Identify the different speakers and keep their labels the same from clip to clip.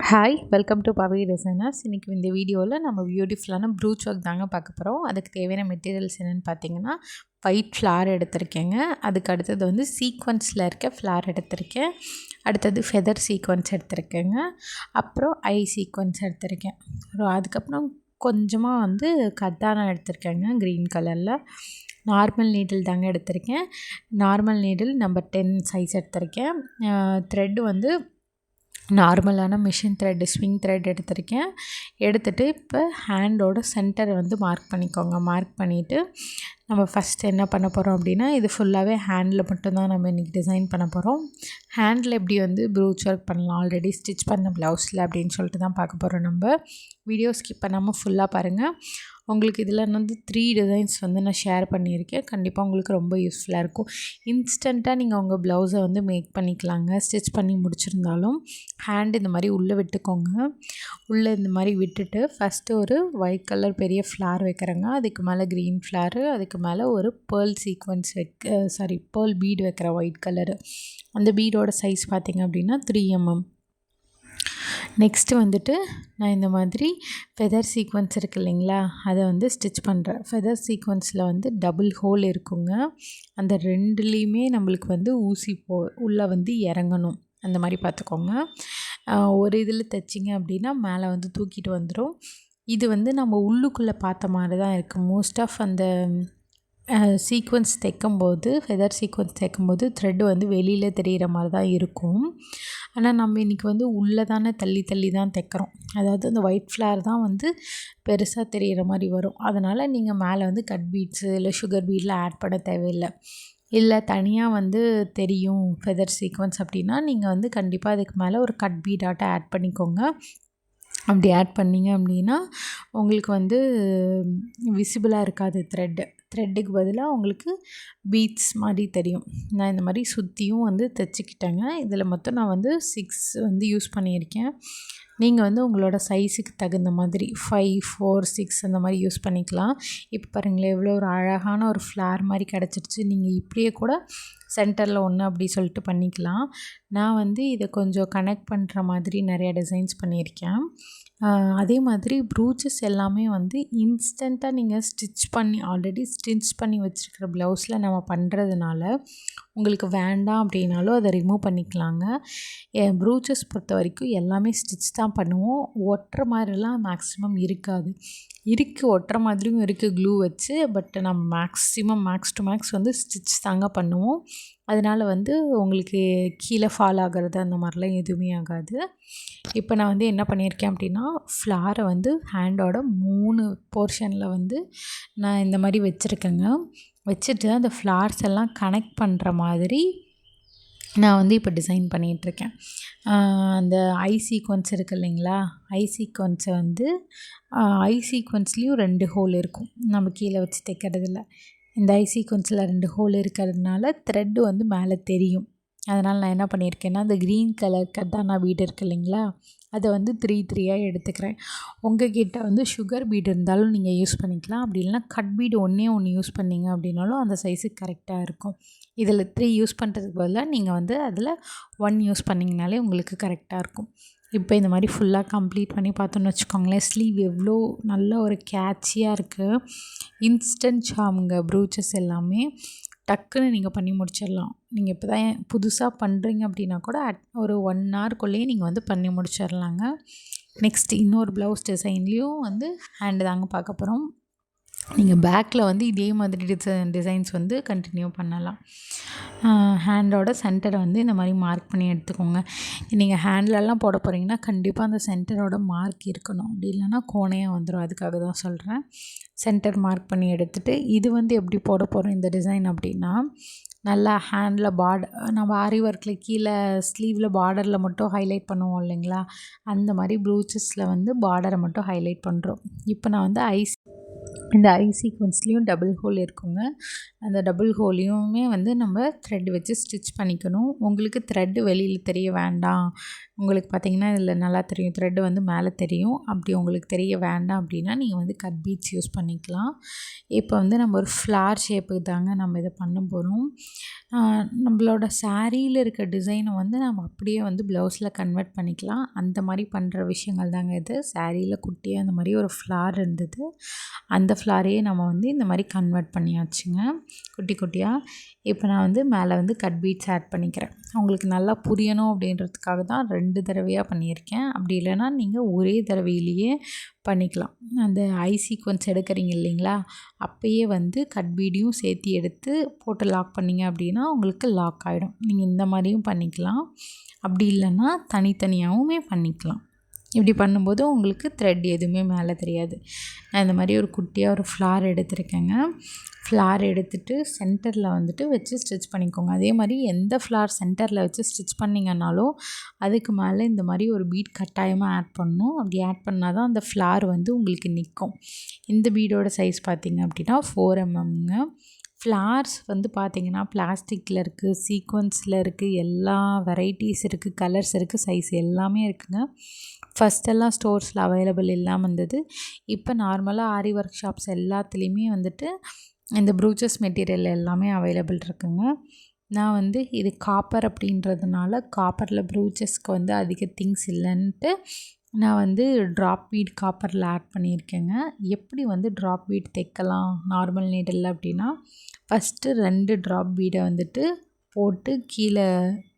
Speaker 1: Hi welcome to Pavi designers. இன்றைக்கி இந்த வீடியோவில் நம்ம பியூட்டிஃபுல்லான ப்ரூச் ஒர்க் தாங்க பார்க்க போகிறோம். அதுக்கு தேவையான மெட்டீரியல்ஸ் என்னென்னு பார்த்தீங்கன்னா, ஒயிட் ஃப்ளார் எடுத்திருக்கேங்க. அதுக்கு அடுத்தது வந்து சீக்வன்ஸில் இருக்க ஃப்ளார் எடுத்திருக்கேன். அடுத்தது ஃபெதர் சீக்வன்ஸ் எடுத்திருக்கேங்க. அப்புறம் ஐ சீக்வன்ஸ் எடுத்திருக்கேன். அதுக்கப்புறம் கொஞ்சமாக வந்து கட்டானா எடுத்திருக்கேங்க க்ரீன் கலரில். நார்மல் நீடில் தாங்க எடுத்திருக்கேன். நார்மல் நீடில் நம்பர் 10 சைஸ் எடுத்திருக்கேன். த்ரெட்டு வந்து நார்மலான மிஷின் த்ரெட் ஸ்விங் த்ரெட் எடுத்திருக்கேன். எடுத்துகிட்டு இப்போ ஹேண்டோட சென்டரை வந்து மார்க் பண்ணிக்கோங்க. மார்க் பண்ணிவிட்டு நம்ம ஃபஸ்ட்டு என்ன பண்ண போகிறோம் அப்படின்னா, இது ஃபுல்லாகவே ஹேண்டில் மட்டும்தான் நம்ம இன்றைக்கி டிசைன் பண்ண போகிறோம். ஹேண்டில் எப்படி வந்து ப்ரூச் ஒர்க் பண்ணலாம் ஆல்ரெடி ஸ்டிச் பண்ண ப்ளவுஸில் அப்படின்னு சொல்லிட்டு தான் பார்க்க போகிறோம். நம்ம வீடியோ ஸ்கிப் பண்ணாமல் ஃபுல்லாக பாருங்கள். உங்களுக்கு இதில் வந்து 3 டிசைன்ஸ் வந்து நான் ஷேர் பண்ணியிருக்கேன். கண்டிப்பாக உங்களுக்கு ரொம்ப யூஸ்ஃபுல்லாக இருக்கும். இன்ஸ்டண்ட்டாக நீங்கள் உங்கள் ப்ளவுஸை வந்து மேக் பண்ணிக்கலாங்க. ஸ்டிச் பண்ணி முடிச்சிருந்தாலும் ஹேண்ட் இந்த மாதிரி உள்ளே விட்டுக்கோங்க. உள்ளே இந்த மாதிரி விட்டுட்டு ஃபஸ்ட்டு ஒரு ஒயிட் கலர் பெரிய ஃப்ளார் வைக்கிறேங்க. அதுக்கு மேலே க்ரீன் ஃப்ளாரு, அதுக்கு மேலே ஒரு பேர்ல் சீக்வன்ஸ் பேர்ல் பீடு வைக்கிறேன் ஒயிட் கலரு. அந்த பீடோட சைஸ் பார்த்திங்க அப்படின்னா 3 mm. நெக்ஸ்ட்டு வந்துட்டு நான் இந்த மாதிரி ஃபெதர் சீக்வன்ஸ் இருக்குது இல்லைங்களா, அதை வந்து ஸ்டிச் பண்ணுறேன். ஃபெதர் சீக்வன்ஸில் வந்து டபுள் ஹோல் இருக்குங்க. அந்த ரெண்டுலேயுமே நம்மளுக்கு வந்து ஊசி உள்ளே வந்து இறங்கணும். அந்த மாதிரி பார்த்துக்கோங்க. ஒரு இதில் தைச்சிங்க அப்படின்னா மேலே வந்து தூக்கிட்டு வந்துடும். இது வந்து நம்ம உள்ளுக்குள்ளே பார்த்த மாதிரி தான் இருக்குது. மோஸ்ட் ஆஃப் அந்த சீக்வன்ஸ் தைக்கும்போது ஃபெதர் சீக்வன்ஸ் தைக்கும்போது த்ரெட்டு வந்து வெளியில் தெரிகிற மாதிரி தான் இருக்கும். ஆனால் நம்ம இன்றைக்கி வந்து உள்ளே தானே தள்ளி தான் தைக்கிறோம். அதாவது அந்த ஒயிட் ஃப்ளார் தான் வந்து பெருசாக தெரிகிற மாதிரி வரும். அதனால் நீங்கள் மேலே வந்து கட் பீட்ஸு இல்லை சுகர் பீட்லாம் ஆட் பண்ண தேவையில்லை. இல்லை தனியாக வந்து தெரியும் ஃபெதர் சீக்வன்ஸ் அப்படின்னா நீங்கள் வந்து கண்டிப்பாக அதுக்கு மேலே ஒரு கட் பீடாட்டம் ஆட் பண்ணிக்கோங்க. அப்படி ஆட் பண்ணிங்க அப்படின்னா உங்களுக்கு வந்து விசிபிளாக இருக்காது த்ரெட்டுக்கு பதிலாக உங்களுக்கு பீட்ஸ் மாதிரி தெரியும். நான் இந்த மாதிரி சுற்றியும் வந்து தைச்சிக்கிட்டேங்க. இதில் மொத்தம் நான் வந்து 6 வந்து யூஸ் பண்ணியிருக்கேன். நீங்கள் வந்து உங்களோட சைஸுக்கு தகுந்த மாதிரி 5, 4, 6 அந்த மாதிரி யூஸ் பண்ணிக்கலாம். இப்போ பாருங்களேன் எவ்வளோ ஒரு அழகான ஒரு ஃப்ளார் மாதிரி கிடச்சிருச்சு. நீங்கள் இப்படியே கூட சென்டரில் ஒன்று அப்படி சொல்லிட்டு பண்ணிக்கலாம். நான் வந்து இதை கொஞ்சம் கனெக்ட் பண்ணுற மாதிரி நிறைய டிசைன்ஸ் பண்ணியிருக்கேன். அதே மாதிரி ப்ரூச்சஸ் எல்லாமே வந்து இன்ஸ்டண்ட்டாக நீங்கள் ஆல்ரெடி ஸ்டிச் பண்ணி வச்சுருக்கிற ப்ளவுஸில் நம்ம பண்ணுறதுனால உங்களுக்கு வேண்டாம் அப்படின்னாலும் அதை ரிமூவ் பண்ணிக்கலாங்க. ப்ரூச்சஸ் பொறுத்த வரைக்கும் எல்லாமே ஸ்டிச் தான் பண்ணுவோம். ஒட்டுற மாதிரிலாம் மேக்ஸிமம் இருக்காது. ஒட்டுற மாதிரியும் இருக்குது க்ளூ வச்சு. பட் நம்ம மேக்ஸ் டு மேக்ஸ் வந்து ஸ்டிச் தாங்க பண்ணுவோம். அதனால் வந்து உங்களுக்கு கீழே ஃபால் ஆகிறது அந்த மாதிரிலாம் எதுவுமே ஆகாது. இப்போ நான் வந்து என்ன பண்ணியிருக்கேன் அப்படின்னா, ஃப்ளாரை வந்து ஹேண்டோட 3 போர்ஷனில் வந்து நான் இந்த மாதிரி வச்சுட்டு அந்த ஃப்ளார்ஸ் எல்லாம் கனெக்ட் பண்ணுற மாதிரி நான் வந்து இப்போ டிசைன் பண்ணிகிட்ருக்கேன். அந்த ஐ சீக்வன்ஸ் இருக்குது இல்லைங்களா, ஐ சீக்வன்ஸ்லேயும் 2 ஹோல் இருக்கும். நம்ம கீழே வச்சு தைக்கிறதில்ல. இந்த ஐ சீக்வன்ஸில் 2 ஹோல் இருக்கிறதுனால த்ரெட்டு வந்து மேலே தெரியும். அதனால் நான் என்ன பண்ணியிருக்கேன்னா, அந்த க்ரீன் கலர் கட்டானா பீடு இருக்குது இல்லைங்களா, அதை வந்து 3 எடுத்துக்கிறேன். உங்கள் கிட்டே வந்து சுகர் பீடு இருந்தாலும் நீங்கள் யூஸ் பண்ணிக்கலாம். அப்படி இல்லைனா கட் பீடு ஒன்று யூஸ் பண்ணிங்க அப்படின்னாலும் அந்த சைஸுக்கு கரெக்டாக இருக்கும். இதில் 3 யூஸ் பண்ணுறதுக்கு பதிலாக நீங்கள் வந்து அதில் 1 யூஸ் பண்ணிங்கனாலே உங்களுக்கு கரெக்டாக இருக்கும். இப்போ இந்த மாதிரி ஃபுல்லாக கம்ப்ளீட் பண்ணி பார்த்தோன்னு வச்சுக்கோங்களேன், ஸ்லீவ் எவ்வளோ நல்ல ஒரு கேட்சியாக இருக்குது. இன்ஸ்டன்ட் சார்முங்க ப்ரூச்சஸ் எல்லாமே டக்குன்னு நீங்கள் பண்ணி முடிச்சிடலாம். நீங்கள் இப்போ தான் புதுசாக பண்ணுறீங்க அப்படின்னா கூட ஒரு 1 ஹவர்க்குள்ளேயே நீங்கள் வந்து பண்ணி முடிச்சிடலாங்க. நெக்ஸ்ட் இன்னொரு ப்ளவுஸ் டிசைன்லேயும் வந்து ஹேண்டு தாங்க பார்க்க போகிறோம். நீங்கள் பேக்கில் வந்து இதே மாதிரி டிசைன்ஸ் வந்து கண்டினியூ பண்ணலாம். ஹேண்டோட சென்டரை வந்து இந்த மாதிரி மார்க் பண்ணி எடுத்துக்கோங்க. நீங்கள் ஹேண்ட்லலாம் போட போகிறீங்கன்னா கண்டிப்பாக அந்த சென்டரோட மார்க் இருக்கணும். அப்படி இல்லைன்னா கோணையாக வந்துடும். அதுக்காக தான் சொல்கிறேன். சென்டர் மார்க் பண்ணி எடுத்துகிட்டு இது வந்து எப்படி போட போகிறோம் இந்த டிசைன் அப்படின்னா, நல்லா ஹேண்டில் நம்ம ஆரி ஒர்க்கில் கீழே ஸ்லீவில் பார்டரில் மட்டும் ஹைலைட் பண்ணுவோம் இல்லைங்களா, அந்த மாதிரி ப்ரூச்சஸில் வந்து பார்டரை மட்டும் ஹைலைட் பண்ணுறோம். இப்போ நான் வந்து இந்த ஐ சீக்வன்ஸ்லேயும் டபுள் ஹோல் இருக்குங்க. அந்த டபுள் ஹோலையுமே வந்து நம்ம த்ரெட் வச்சு ஸ்டிச் பண்ணிக்கணும். உங்களுக்கு த்ரெட்டு வெளியில் தெரிய வேண்டாம், உங்களுக்கு பார்த்திங்கன்னா இதில் நல்லா தெரியும், த்ரெட்டு வந்து மேலே தெரியும். அப்படி உங்களுக்கு தெரிய வேண்டாம் அப்படின்னா நீங்கள் வந்து கட் பீட்ஸ் யூஸ் பண்ணிக்கலாம். இப்போ வந்து நம்ம ஒரு ஃப்ளார் ஷேப்புக்கு தாங்க நம்ம இதை பண்ண போகிறோம். நம்மளோட சாரியில் இருக்க டிசைனை வந்து நம்ம அப்படியே வந்து ப்ளவுஸில் கன்வெர்ட் பண்ணிக்கலாம். அந்த மாதிரி பண்ணுற விஷயங்கள் தாங்க இது. சாரியில் குட்டியாக அந்த மாதிரி ஒரு ஃப்ளார் இருந்தது, அந்த ஃப்ளாரையே நம்ம வந்து இந்த மாதிரி கன்வெர்ட் பண்ணியாச்சுங்க குட்டி குட்டியாக. இப்போ நான் வந்து மேலே வந்து கட் பீட்ஸ் ஆட் பண்ணிக்கிறேன். உங்களுக்கு நல்லா புரியணும் அப்படின்றதுக்காக தான் 2 தடவையாக பண்ணியிருக்கேன். அப்படி இல்லைன்னா நீங்கள் ஒரே தடவையிலேயே பண்ணிக்கலாம். அந்த ஐ சீக்வன்ஸ் எடுக்கிறீங்க இல்லைங்களா, அப்போயே வந்து கட் பீடையும் சேர்த்து எடுத்து போட்டு லாக் பண்ணிங்க அப்படின்னா உங்களுக்கு லாக் ஆகிடும். நீங்கள் இந்த மாதிரியும் பண்ணிக்கலாம், அப்படி இல்லைன்னா தனித்தனியாகவுமே பண்ணிக்கலாம். இப்படி பண்ணும்போது உங்களுக்கு த்ரெட் எதுவுமே மேலே தெரியாது. நான் இந்த மாதிரி ஒரு குட்டியாக ஒரு ஃப்ளார் எடுத்துருக்கேங்க. ஃப்ளார் எடுத்துகிட்டு சென்டரில் வந்துட்டு வச்சு ஸ்டிச் பண்ணிக்கோங்க. அதே மாதிரி எந்த ஃப்ளார் சென்டரில் வச்சு ஸ்டிச் பண்ணிங்கன்னாலும் அதுக்கு மேலே இந்த மாதிரி ஒரு பீட் கட்டாயமாக ஆட் பண்ணணும். அப்படி ஆட் பண்ணால் தான் அந்த ஃப்ளார் வந்து உங்களுக்கு நிற்கும். இந்த பீடோட சைஸ் பார்த்திங்க அப்படின்னா 4 mmங்க. ஃப்ளார்ஸ் வந்து பார்த்திங்கன்னா பிளாஸ்டிக்கில் இருக்குது, சீக்வன்ஸில் இருக்குது, எல்லா வெரைட்டிஸ் இருக்குது, கலர்ஸ் இருக்குது, சைஸ் எல்லாமே இருக்குங்க. ஃபஸ்ட்டெல்லாம் ஸ்டோர்ஸில் அவைலபிள் இல்லாமல் இருந்தது. இப்போ நார்மலாக ஆரி ஒர்க் ஷாப்ஸ் எல்லாத்துலேயுமே வந்துட்டு இந்த ப்ரூச்சஸ் மெட்டீரியல் எல்லாமே அவைலபிள் இருக்குங்க. நான் வந்து இது காப்பர் அப்படின்றதுனால காப்பரில் ப்ரூச்சஸ்க்கு வந்து அதிக திங்ஸ் இல்லைன்ட்டு நான் வந்து ட்ராப் பீட் காப்பரில் ஆட் பண்ணியிருக்கேங்க. எப்படி வந்து ட்ராப் பீட் தைக்கலாம் நார்மல் நீடில் அப்படின்னா, ஃபஸ்ட்டு 2 ட்ராப் பீடை வந்துட்டு போட்டு கீழே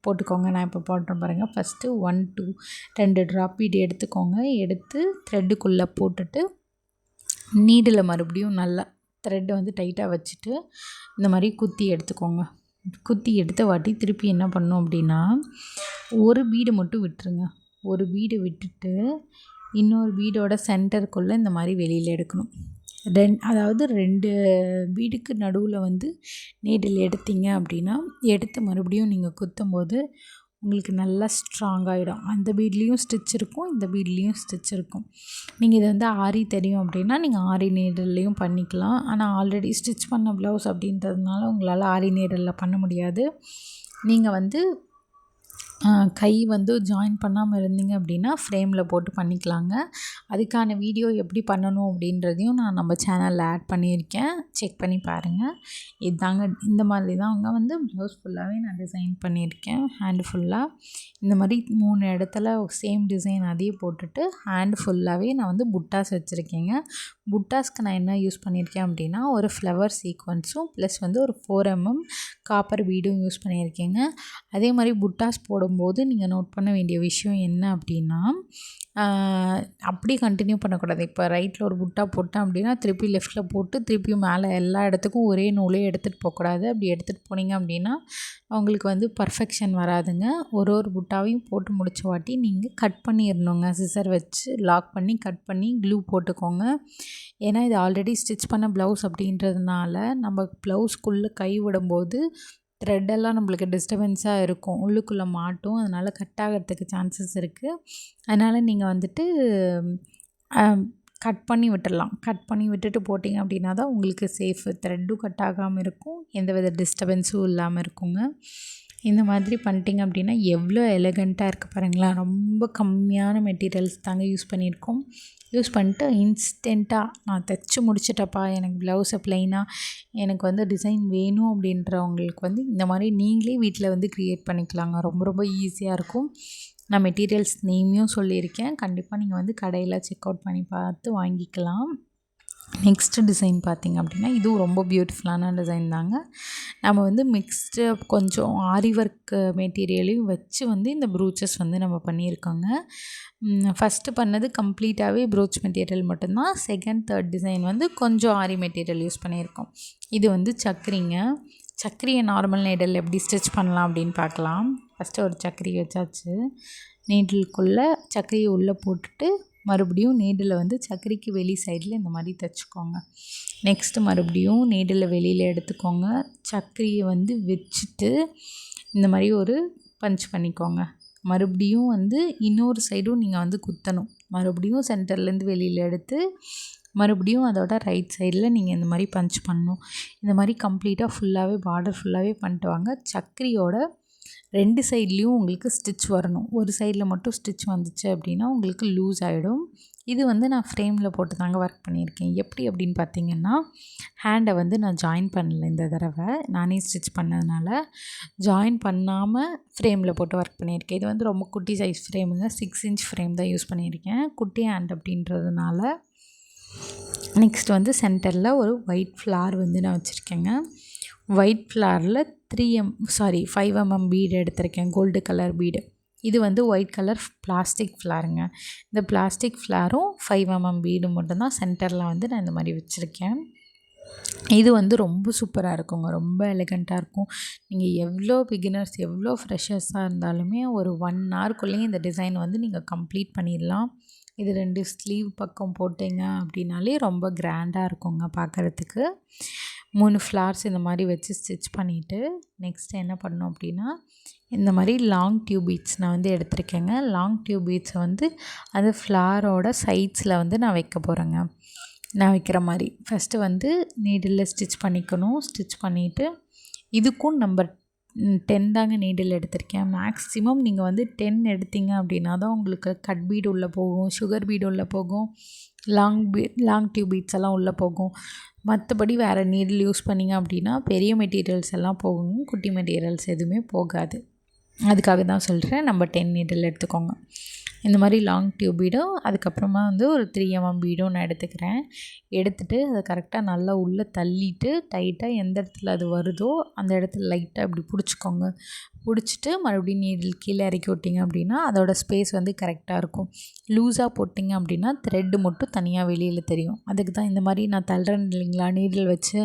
Speaker 1: போட்டுக்கோங்க. நான் இப்போ போடுறேன் பாருங்கள். ஃபஸ்ட்டு 1 2 2 ட்ராப் பீட் எடுத்துக்கோங்க. எடுத்து த்ரெட்டுக்குள்ளே போட்டுட்டு நீடில் மறுபடியும் நல்லா த்ரெட்டை வந்து டைட்டாக வச்சுட்டு இந்த மாதிரி குத்தி எடுத்துக்கோங்க. குத்தி எடுத்த வாட்டி திருப்பி என்ன பண்ணணும் அப்படின்னா, ஒரு பீடை மட்டும் விட்டுருங்க. ஒரு பீடை விட்டுட்டு இன்னொரு பீடோட சென்டருக்குள்ளே இந்த மாதிரி வெளியில் எடுக்கணும். அதாவது 2 பீடுக்கு நடுவில் வந்து நீடில் எடுத்தீங்க அப்படின்னா, எடுத்து மறுபடியும் நீங்கள் குத்தும்போது உங்களுக்கு நல்லா ஸ்ட்ராங்காகிடும். அந்த பீட்லேயும் ஸ்டிச் இருக்கும், இந்த பீட்லேயும் ஸ்டிச் இருக்கும். நீங்கள் இதை வந்து ஆரி தெரியும் அப்படின்னா நீங்கள் ஆரி நீடல்லையும் பண்ணிக்கலாம். ஆனால் ஆல்ரெடி ஸ்டிச் பண்ண ப்ளவுஸ் அப்படின்றதுனால உங்களால் ஆரி நீடலில் பண்ண முடியாது. நீங்கள் வந்து கை வந்து ஜாயின் பண்ணாமல் இருந்தீங்க அப்படின்னா ஃப்ரேமில் போட்டு பண்ணிக்கலாங்க. அதுக்கான வீடியோ எப்படி பண்ணணும் அப்படின்றதையும் நான் நம்ம சேனலில் ஆட் பண்ணியிருக்கேன், செக் பண்ணி பாருங்கள். இதுதாங்க, இந்த மாதிரி தான் அங்கே வந்து ப்ளவுஸ் ஃபுல்லாகவே நான் டிசைன் பண்ணியிருக்கேன். ஹேண்டு ஃபுல்லாக இந்த மாதிரி 3 இடத்துல சேம் டிசைன் அதே போட்டுட்டு ஹேண்டு ஃபுல்லாகவே நான் வந்து புட்டாஸ் வச்சுருக்கேங்க. புட்டாஸ்க்கு நான் என்ன யூஸ் பண்ணியிருக்கேன் அப்படின்னா, ஒரு ஃப்ளவர் சீக்வன்ஸும் ப்ளஸ் வந்து ஒரு 4 mm காப்பர் பீடும் யூஸ் பண்ணியிருக்கேங்க. அதே மாதிரி புட்டாஸ் போடும்போது நீங்கள் நோட் பண்ண வேண்டிய விஷயம் என்ன அப்படின்னா, அப்படியே கண்டினியூ பண்ணக்கூடாது. இப்போ ரைட்டில் ஒரு புட்டா போட்டேன் அப்படின்னா திருப்பி லெஃப்ட்டில் போட்டு திருப்பியும் மேலே எல்லா இடத்துக்கும் ஒரே நூலே எடுத்துகிட்டு போகக்கூடாது. அப்படி எடுத்துகிட்டு போனீங்க அப்படின்னா உங்களுக்கு வந்து பர்ஃபெக்ஷன் வராதுங்க. ஒரு புட்டாவையும் போட்டு முடிச்ச வாட்டி நீங்கள் கட் பண்ணிடணுங்க. சிசர் வச்சு லாக் பண்ணி கட் பண்ணி க்ளூ போட்டுக்கோங்க. ஏன்னா இது ஆல்ரெடி ஸ்டிச் பண்ண ப்ளவுஸ் அப்படின்றதுனால நம்ம ப்ளவுஸ்க்குள்ளே கை விடும்போது த்ரெட்டெல்லாம் நம்மளுக்கு டிஸ்டர்பன்ஸாக இருக்கும், உள்ளுக்குள்ளே மாட்டும். அதனால் கட் ஆகிறதுக்கு சான்சஸ் இருக்குது. அதனால் நீங்கள் வந்துட்டு கட் பண்ணி விட்டுடலாம். கட் பண்ணி விட்டுட்டு போட்டிங்க அப்படின்னா தான் உங்களுக்கு சேஃபு. த்ரெட்டும் கட் ஆகாமல் இருக்கும், எந்தவித டிஸ்டர்பன்ஸும் இல்லாமல் இருக்குங்க. இந்த மாதிரி பண்ணிட்டீங்க அப்படின்னா எவ்வளோ எலகண்ட்டாக இருக்குது பாருங்களேன். ரொம்ப கம்மியான மெட்டீரியல்ஸ் தாங்க யூஸ் பண்ணியிருக்கோம். யூஸ் பண்ணிட்டு இன்ஸ்டண்ட்டாக நான் தைச்சி முடிச்சிட்டப்பா, எனக்கு ப்ளவுஸை ப்ளைனாக எனக்கு வந்து டிசைன் வேணும் அப்படின்றவங்களுக்கு வந்து இந்த மாதிரி நீங்களே வீட்டில் வந்து க்ரியேட் பண்ணிக்கலாங்க. ரொம்ப ரொம்ப ஈஸியாக இருக்கும். நான் மெட்டீரியல்ஸ் நேமையும் சொல்லியிருக்கேன். கண்டிப்பாக நீங்கள் வந்து கடையில் செக் அவுட் பண்ணி பார்த்து வாங்கிக்கலாம். நெக்ஸ்ட்டு டிசைன் பார்த்திங்க அப்படின்னா இதுவும் ரொம்ப பியூட்டிஃபுல்லான டிசைன் தாங்க. நம்ம வந்து மிக்ஸ்டு கொஞ்சம் ஆரி ஒர்க் மெட்டீரியலையும் வச்சு வந்து இந்த ப்ரூச்சஸ் வந்து நம்ம பண்ணியிருக்கோங்க. ஃபஸ்ட்டு பண்ணது கம்ப்ளீட்டாகவே ப்ரூச் மெட்டீரியல் மட்டும்தான். செகண்ட் தேர்ட் டிசைன் வந்து கொஞ்சம் ஆரி மெட்டீரியல் யூஸ் பண்ணியிருக்கோம். இது வந்து சக்கரிங்க. சக்கரியை நார்மல் நீடில் எப்படி ஸ்டிச் பண்ணலாம் அப்படின்னு பார்க்கலாம். ஃபஸ்ட்டு ஒரு சக்கரி வச்சாச்சு. நீடிலுக்குள்ளே சக்கரியை உள்ளே போட்டுட்டு மறுபடியும் நீடில் வந்து சக்கரிக்கு வெளி சைடில் இந்த மாதிரி தைச்சிக்கோங்க. நெக்ஸ்ட்டு மறுபடியும் நீடில் வெளியில் எடுத்துக்கோங்க. சக்கரியை வந்து வச்சுட்டு இந்த மாதிரி ஒரு பஞ்ச் பண்ணிக்கோங்க. மறுபடியும் வந்து இன்னொரு சைடும் நீங்கள் வந்து குத்தணும். மறுபடியும் சென்டர்லேருந்து வெளியில் எடுத்து மறுபடியும் அதோட ரைட் சைடில் நீங்கள் இந்த மாதிரி பஞ்ச் பண்ணணும். இந்த மாதிரி கம்ப்ளீட்டாக ஃபுல்லாகவே பார்டர் ஃபுல்லாகவே பண்ணிட்டு வாங்க. சக்கரியோட 2 சைட்லேயும் உங்களுக்கு ஸ்டிச் வரணும். ஒரு சைடில் மட்டும் ஸ்டிச் வந்துச்சு அப்படின்னா உங்களுக்கு லூஸ் ஆகிடும். இது வந்து நான் ஃப்ரேமில் போட்டு தாங்க ஒர்க் பண்ணியிருக்கேன். எப்படி அப்படின்னு பார்த்தீங்கன்னா, ஹேண்டை வந்து நான் ஜாயின் பண்ணல இந்த தடவை. நானே ஸ்டிச் பண்ணதுனால ஜாயின் பண்ணாமல் ஃப்ரேமில் போட்டு ஒர்க் பண்ணியிருக்கேன். இது வந்து ரொம்ப குட்டி சைஸ் ஃப்ரேமுங்க. 6 இன்ச் ஃப்ரேம் தான் யூஸ் பண்ணியிருக்கேன். குட்டி ஹேண்ட் அப்படின்றதுனால. நெக்ஸ்ட் வந்து சென்டரில் ஒரு ஒயிட் ஃப்ளார் வந்து நான் வச்சுருக்கேங்க. ஒயிட் ஃப்ளாரில் 5 mm பீடு எடுத்திருக்கேன், கோல்டு கலர் பீடு. இது வந்து ஒயிட் கலர் பிளாஸ்டிக் ஃப்ளாருங்க. இந்த பிளாஸ்டிக் ஃப்ளாரும் 5 mm பீடு மட்டும்தான் சென்டரில் வந்து நான் இந்த மாதிரி வச்சுருக்கேன். இது வந்து ரொம்ப சூப்பராக இருக்குங்க, ரொம்ப எலிகண்ட்டாக இருக்கும். நீங்கள் எவ்வளோ பிகினர்ஸ், எவ்வளோ ஃப்ரெஷர்ஸாக இருந்தாலுமே ஒரு 1 ஹவர்க்குள்ளேயே இந்த டிசைன் வந்து நீங்கள் கம்ப்ளீட் பண்ணிடலாம். இது 2 ஸ்லீவ் பக்கம் போட்டிங்க அப்படின்னாலே ரொம்ப கிராண்டாக இருக்குங்க பார்க்குறதுக்கு. 3 ஃப்ளார்ஸ் இந்த மாதிரி வச்சு ஸ்டிச் பண்ணிவிட்டு நெக்ஸ்ட்டு என்ன பண்ணோம் அப்படின்னா, இந்த மாதிரி லாங் டியூப் பீட்ஸ் நான் வந்து எடுத்திருக்கேங்க. லாங் டியூப் பீட்ஸை வந்து அந்த ஃப்ளாரோட சைட்ஸில் வந்து நான் வைக்க போகிறேங்க. நான் வைக்கிற மாதிரி ஃபஸ்ட்டு வந்து நீடிலில் ஸ்டிச் பண்ணிக்கணும். ஸ்டிச் பண்ணிவிட்டு இதுக்கும் நம்பர் 10 தாங்க நீடில் எடுத்திருக்கேன். மேக்ஸிமம் நீங்கள் வந்து 10 எடுத்தீங்க அப்படின்னா தான் உங்களுக்கு கட் பீடு உள்ளே போகும், சுகர் பீடு உள்ளே போகும், லாங் டியூப் பீட்ஸ் எல்லாம் உள்ளே போகும். மற்றபடி வேறு நீடில் யூஸ் பண்ணிங்க அப்படின்னா பெரிய மெட்டீரியல்ஸ் எல்லாம் போகும், குட்டி மெட்டீரியல்ஸ் எதுவுமே போகாது. அதுக்காக தான் சொல்கிறேன், நம்ம 10 நீடில் எடுத்துக்கோங்க. இந்த மாதிரி லாங் டியூப் பீடும் அதுக்கப்புறமா வந்து ஒரு 3 mm பீடும் நான் எடுத்துக்கிறேன். எடுத்துகிட்டு அதை கரெக்டாக நல்லா உள்ளே தள்ளிட்டு டைட்டாக எந்த இடத்துல அது வருதோ அந்த இடத்துல லைட்டாக இப்படி பிடிச்சிக்கோங்க. பிடிச்சிட்டு மறுபடியும் நீடில் கீழே இறக்கி விட்டிங்க அப்படின்னா அதோடய ஸ்பேஸ் வந்து கரெக்டாக இருக்கும். லூஸாக போட்டிங்க அப்படின்னா த்ரெட்டு மட்டும் தனியாக வெளியில் தெரியும். அதுக்கு தான் இந்த மாதிரி நான் தள்ளுறேன் இல்லைங்களா, நீடில் வச்சு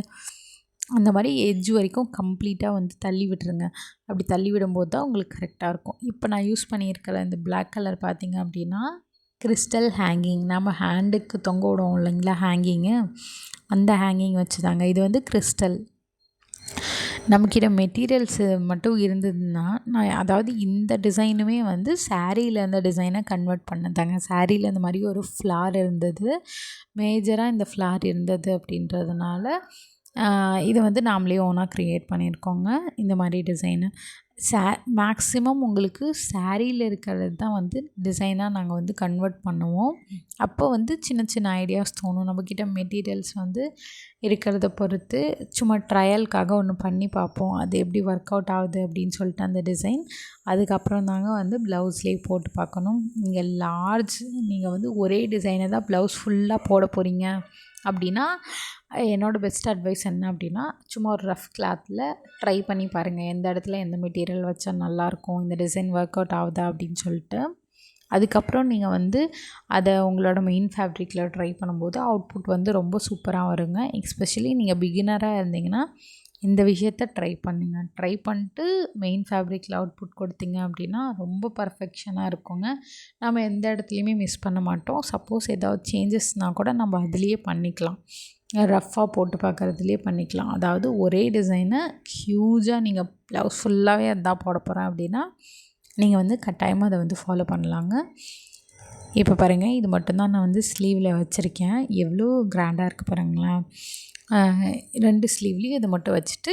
Speaker 1: அந்த மாதிரி எட்ஜ் வரைக்கும் கம்ப்ளீட்டாக வந்து தள்ளி விட்டுருங்க. அப்படி தள்ளி விடும்போது தான் உங்களுக்கு கரெக்டாக இருக்கும். இப்போ நான் யூஸ் பண்ணியிருக்கிற இந்த பிளாக் கலர் பார்த்திங்க அப்படின்னா கிறிஸ்டல் ஹேங்கிங், நம்ம ஹேண்டுக்கு தொங்க விடுவோம் இல்லைங்களா ஹேங்கிங்கு, அந்த ஹேங்கிங் வச்சு தாங்க. இது வந்து கிறிஸ்டல். நம்மக்கிட்ட மெட்டீரியல்ஸு மட்டும் இருந்ததுன்னா அதாவது இந்த டிசைனுமே வந்து சாரியில் இந்த டிசைனை கன்வெர்ட் பண்ணதாங்க. சாரியில் இந்த மாதிரி ஒரு ஃப்ளார் இருந்தது, மேஜராக இந்த ஃப்ளார் இருந்தது அப்படின்றதுனால இதை வந்து நாமளே ஓனாக க்ரியேட் பண்ணியிருக்கோங்க. இந்த மாதிரி டிசைனு மேக்ஸிமம் உங்களுக்கு சாரியில் இருக்கிறது தான் வந்து டிசைனாக நாங்கள் வந்து கன்வெர்ட் பண்ணுவோம். அப்போ வந்து சின்ன சின்ன ஐடியாஸ் தோணும். நம்மக்கிட்ட மெட்டீரியல்ஸ் வந்து இருக்கிறத பொறுத்து சும்மா ட்ரையலுக்காக ஒன்று பண்ணி பார்ப்போம், அது எப்படி ஒர்க் அவுட் ஆகுது அப்படின்னு சொல்லிட்டு அந்த டிசைன். அதுக்கப்புறம் தாங்க வந்து ப்ளவுஸ்லேயே போட்டு பார்க்கணும். நீங்கள் வந்து ஒரே டிசைனை தான் ப்ளவுஸ் ஃபுல்லாக போட போகிறீங்க அப்படின்னா என்னோடய பெஸ்ட் அட்வைஸ் என்ன அப்படின்னா, சும்மா ஒரு ரஃப் கிளாத்தில் ட்ரை பண்ணி பாருங்கள், எந்த இடத்துல எந்த மெட்டீரியல் வச்சா நல்லாயிருக்கும், இந்த டிசைன் ஒர்க் அவுட் ஆகுதா அப்படின்னு சொல்லிட்டு. அதுக்கப்புறம் நீங்கள் வந்து அதை உங்களோட மெயின் ஃபேப்ரிக்கில் ட்ரை பண்ணும்போது அவுட்புட் வந்து ரொம்ப சூப்பராக வருங்க. எஸ்பெஷலி நீங்கள் பிகினராக இருந்தீங்கன்னா இந்த விஷயத்த ட்ரை பண்ணுங்கள். ட்ரை பண்ணிட்டு மெயின் ஃபேப்ரிக்கில் அவுட்புட் கொடுத்தீங்க அப்படின்னா ரொம்ப பர்ஃபெக்ஷனாக இருக்குங்க. நம்ம எந்த இடத்துலையுமே மிஸ் பண்ண மாட்டோம். சப்போஸ் ஏதாவது சேஞ்சஸ்னால் கூட நம்ம அதுலேயே பண்ணிக்கலாம், ரஃப்பாக போட்டு பார்க்குறதுலேயே பண்ணிக்கலாம். அதாவது ஒரே டிசைனை ஹியூஜாக நீங்கள் ப்ளவுஸ் ஃபுல்லாகவே அதான் போட போகிறேன் அப்படின்னா நீங்கள் வந்து கட்டாயமாக அதை வந்து ஃபாலோ பண்ணலாங்க. இப்போ பாருங்கள், இது மட்டும்தான் நான் வந்து ஸ்லீவில் வச்சுருக்கேன். எவ்வளோ கிராண்டாக இருக்குது பாருங்களேன். 2 ஸ்லீவ்லேயும் இதை மட்டும் வச்சுட்டு